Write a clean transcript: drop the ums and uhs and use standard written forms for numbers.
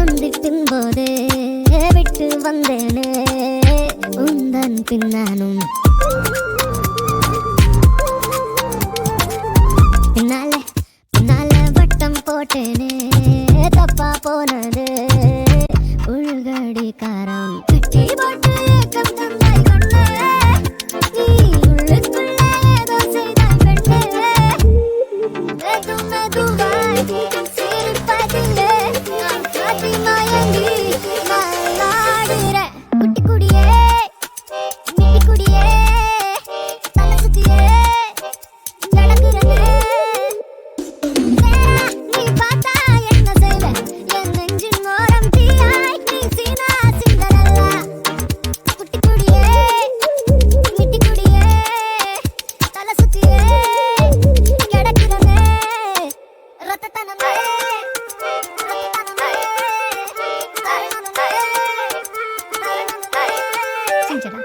வந்திட்டும் போதே விட்டு வந்தேனே உந்தன் பின்னானும் பின்னாலே பின்னாலே வட்டம் போட்டேனே தப்பா போனது உள்கடி காரம் கட்டி போட்டு ஏக்கம் தந்தாய் கண்ணே நீ உள்ளுக்குள்ளே ஏதோ செய்தாய் பெண்ணே மெது மெதுவாய் சிரிப்பதிலே நான் காட்டி மயங்கி மல்லாடுற குட்டி குடியே மிட்டி குடியே தலை சுத்தியே நடக்கிறனே நீ பார்த்தா என்ன செய்வ என் நெஞ்சின் ஓரம் தீயாய் நீ சீனா சிந்தரல்லா குட்டி குடியே மிட்டி குடியே தலை சுத்தியே கிடக்கிறனே ரத்தத்தனமே ரத்தத்தனமே செஞ்சடா